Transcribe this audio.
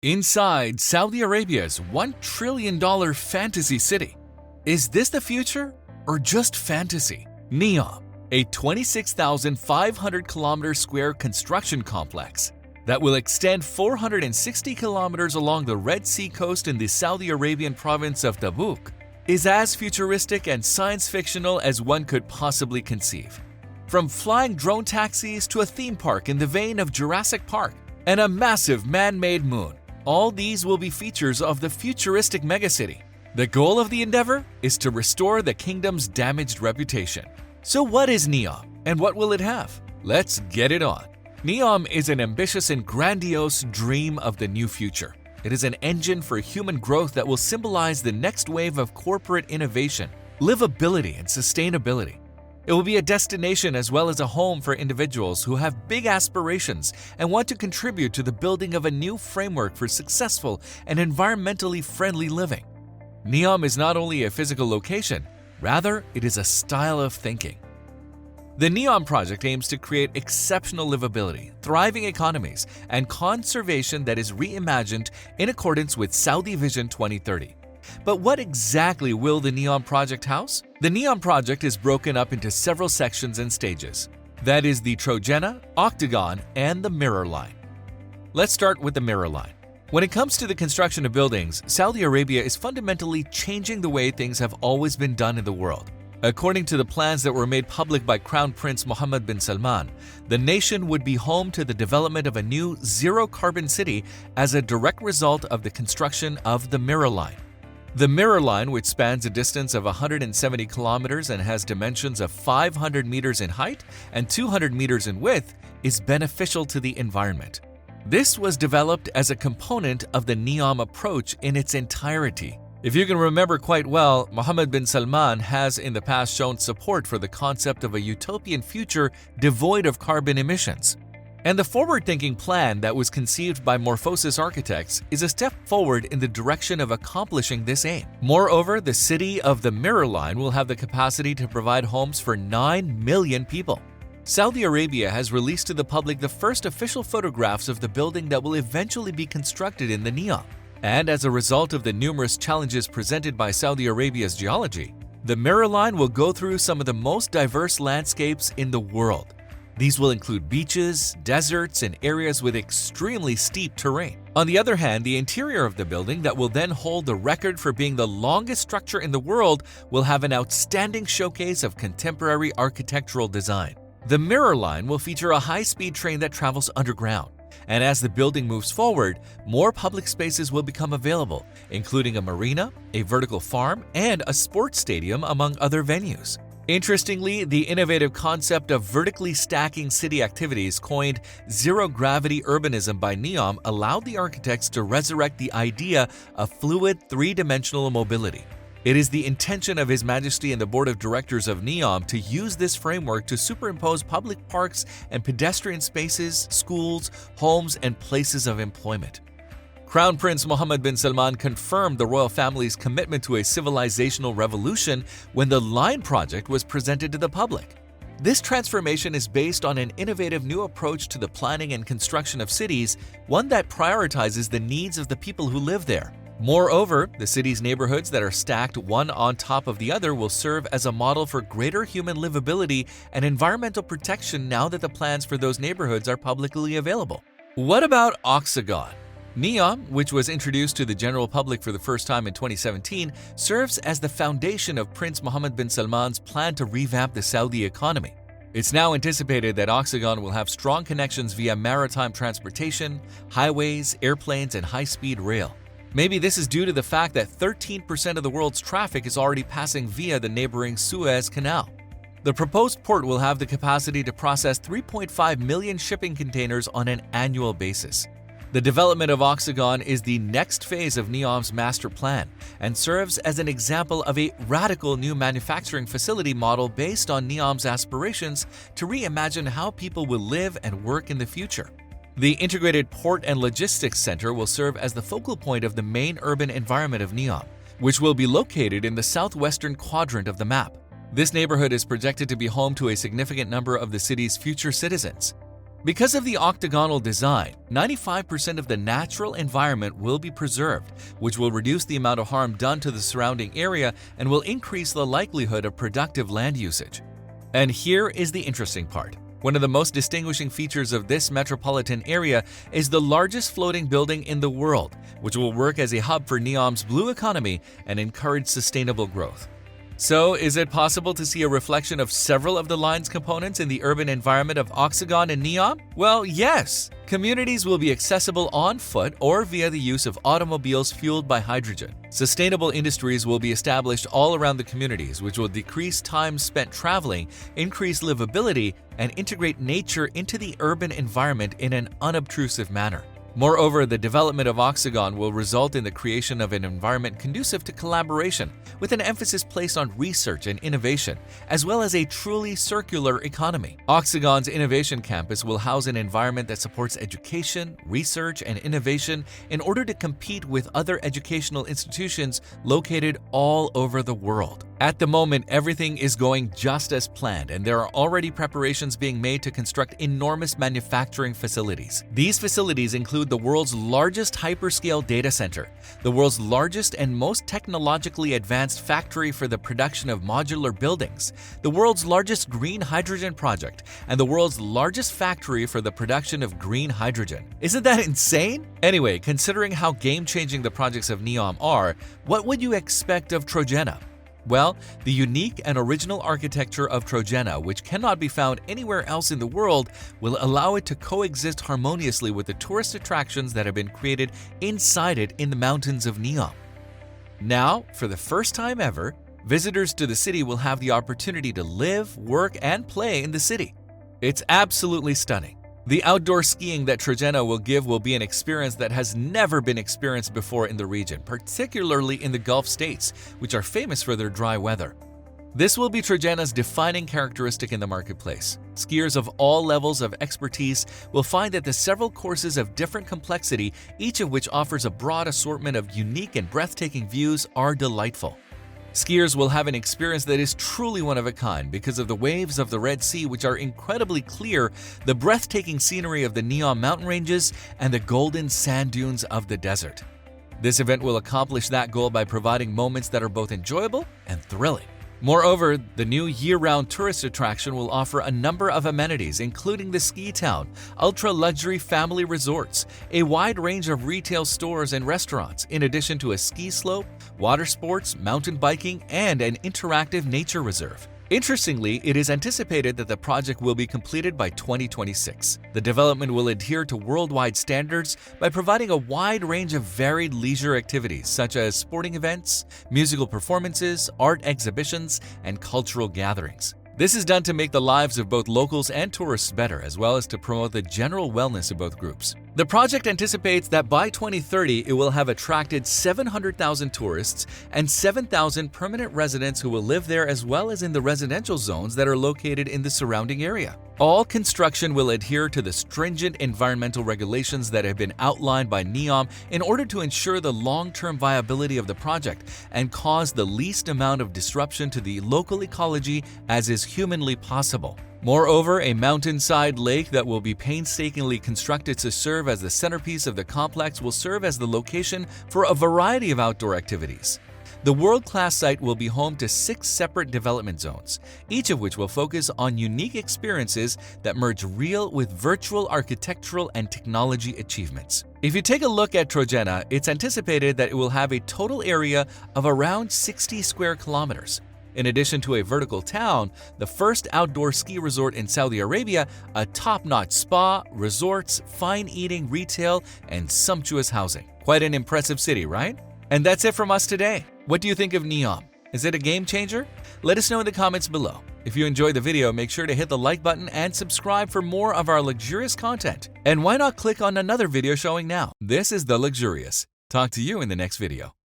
Inside Saudi Arabia's $1 trillion fantasy city. Is this the future or just fantasy? Neom, a 26,500 kilometer square construction complex that will extend 460 kilometers along the Red Sea coast in the Saudi Arabian province of Tabuk, is as futuristic and science-fictional as one could possibly conceive. From flying drone taxis to a theme park in the vein of Jurassic Park and a massive man-made moon, all these will be features of the futuristic megacity. The goal of the endeavor is to restore the kingdom's damaged reputation. So what is Neom and what will it have? Let's get it on. Neom is an ambitious and grandiose dream of the new future. It is an engine for human growth that will symbolize the next wave of corporate innovation, livability, and sustainability. It will be a destination as well as a home for individuals who have big aspirations and want to contribute to the building of a new framework for successful and environmentally friendly living. Neom is not only a physical location, rather it is a style of thinking. The Neom project aims to create exceptional livability, thriving economies, and conservation that is reimagined in accordance with Saudi Vision 2030. But what exactly will the Neom project house? The Neom project is broken up into several sections and stages. That is the TROJENA, OXAGON, and the mirror line. Let's start with the mirror line. When it comes to the construction of buildings, Saudi Arabia is fundamentally changing the way things have always been done in the world. According to the plans that were made public by Crown Prince Mohammed bin Salman, the nation would be home to the development of a new zero-carbon city as a direct result of the construction of the mirror line. The mirror line, which spans a distance of 170 kilometers and has dimensions of 500 meters in height and 200 meters in width, is beneficial to the environment. This was developed as a component of the Neom approach in its entirety. If you can remember quite well, Mohammed bin Salman has in the past shown support for the concept of a utopian future devoid of carbon emissions. And the forward-thinking plan that was conceived by Morphosis Architects is a step forward in the direction of accomplishing this aim. Moreover, the city of the mirror line will have the capacity to provide homes for 9 million people. Saudi Arabia has released to the public the first official photographs of the building that will eventually be constructed in the Neom. And as a result of the numerous challenges presented by Saudi Arabia's geology, the mirror line will go through some of the most diverse landscapes in the world. These will include beaches, deserts, and areas with extremely steep terrain. On the other hand, the interior of the building that will then hold the record for being the longest structure in the world will have an outstanding showcase of contemporary architectural design. The mirror line will feature a high-speed train that travels underground. And as the building moves forward, more public spaces will become available, including a marina, a vertical farm, and a sports stadium, among other venues. Interestingly, the innovative concept of vertically stacking city activities coined zero-gravity urbanism by Neom allowed the architects to resurrect the idea of fluid three-dimensional mobility. It is the intention of His Majesty and the Board of Directors of Neom to use this framework to superimpose public parks and pedestrian spaces, schools, homes, and places of employment. Crown Prince Mohammed bin Salman confirmed the royal family's commitment to a civilizational revolution when the Line project was presented to the public. This transformation is based on an innovative new approach to the planning and construction of cities, one that prioritizes the needs of the people who live there. Moreover, the city's neighborhoods that are stacked one on top of the other will serve as a model for greater human livability and environmental protection now that the plans for those neighborhoods are publicly available. What about OXAGON? Neom, which was introduced to the general public for the first time in 2017, serves as the foundation of Prince Mohammed bin Salman's plan to revamp the Saudi economy. It's now anticipated that OXAGON will have strong connections via maritime transportation, highways, airplanes, and high-speed rail. Maybe this is due to the fact that 13% of the world's traffic is already passing via the neighboring Suez Canal. The proposed port will have the capacity to process 3.5 million shipping containers on an annual basis. The development of OXAGON is the next phase of Neom's master plan and serves as an example of a radical new manufacturing facility model based on Neom's aspirations to reimagine how people will live and work in the future. The Integrated Port and Logistics Center will serve as the focal point of the main urban environment of Neom, which will be located in the southwestern quadrant of the map. This neighborhood is projected to be home to a significant number of the city's future citizens. Because of the octagonal design, 95% of the natural environment will be preserved, which will reduce the amount of harm done to the surrounding area and will increase the likelihood of productive land usage. And here is the interesting part. One of the most distinguishing features of this metropolitan area is the largest floating building in the world, which will work as a hub for Neom's blue economy and encourage sustainable growth. So, is it possible to see a reflection of several of the line's components in the urban environment of OXAGON and Neom? Well, yes! Communities will be accessible on foot or via the use of automobiles fueled by hydrogen. Sustainable industries will be established all around the communities, which will decrease time spent traveling, increase livability, and integrate nature into the urban environment in an unobtrusive manner. Moreover, the development of OXAGON will result in the creation of an environment conducive to collaboration, with an emphasis placed on research and innovation, as well as a truly circular economy. OXAGON's Innovation Campus will house an environment that supports education, research, and innovation in order to compete with other educational institutions located all over the world. At the moment, everything is going just as planned, and there are already preparations being made to construct enormous manufacturing facilities. These facilities include the world's largest hyperscale data center, the world's largest and most technologically advanced factory for the production of modular buildings, the world's largest green hydrogen project, and the world's largest factory for the production of green hydrogen. Isn't that insane? Anyway, considering how game-changing the projects of Neom are, what would you expect of TROJENA? Well, the unique and original architecture of TROJENA, which cannot be found anywhere else in the world, will allow it to coexist harmoniously with the tourist attractions that have been created inside it in the mountains of Neom. Now, for the first time ever, visitors to the city will have the opportunity to live, work, and play in the city. It's absolutely stunning. The outdoor skiing that TROJENA will give will be an experience that has never been experienced before in the region, particularly in the Gulf states, which are famous for their dry weather. This will be TROJENA's defining characteristic in the marketplace. Skiers of all levels of expertise will find that the several courses of different complexity, each of which offers a broad assortment of unique and breathtaking views, are delightful. Skiers will have an experience that is truly one of a kind because of the waves of the Red Sea, which are incredibly clear, the breathtaking scenery of the Neom mountain ranges, and the golden sand dunes of the desert. This event will accomplish that goal by providing moments that are both enjoyable and thrilling. Moreover, the new year-round tourist attraction will offer a number of amenities, including the ski town, ultra-luxury family resorts, a wide range of retail stores and restaurants, in addition to a ski slope, water sports, mountain biking, and an interactive nature reserve. Interestingly, it is anticipated that the project will be completed by 2026. The development will adhere to worldwide standards by providing a wide range of varied leisure activities such as sporting events, musical performances, art exhibitions, and cultural gatherings. This is done to make the lives of both locals and tourists better, as well as to promote the general wellness of both groups. The project anticipates that by 2030, it will have attracted 700,000 tourists and 7,000 permanent residents who will live there, as well as in the residential zones that are located in the surrounding area. All construction will adhere to the stringent environmental regulations that have been outlined by Neom in order to ensure the long-term viability of the project and cause the least amount of disruption to the local ecology as is humanly possible. Moreover, a mountainside lake that will be painstakingly constructed to serve as the centerpiece of the complex will serve as the location for a variety of outdoor activities. The world-class site will be home to 6 separate development zones, each of which will focus on unique experiences that merge real with virtual architectural and technology achievements. If you take a look at TROJENA, it's anticipated that it will have a total area of around 60 square kilometers. In addition to a vertical town, the first outdoor ski resort in Saudi Arabia, a top-notch spa, resorts, fine eating, retail, and sumptuous housing. Quite an impressive city, right? And that's it from us today. What do you think of Neom? Is it a game changer? Let us know in the comments below. If you enjoyed the video, make sure to hit the like button and subscribe for more of our luxurious content. And why not click on another video showing now? This is The Luxurious. Talk to you in the next video.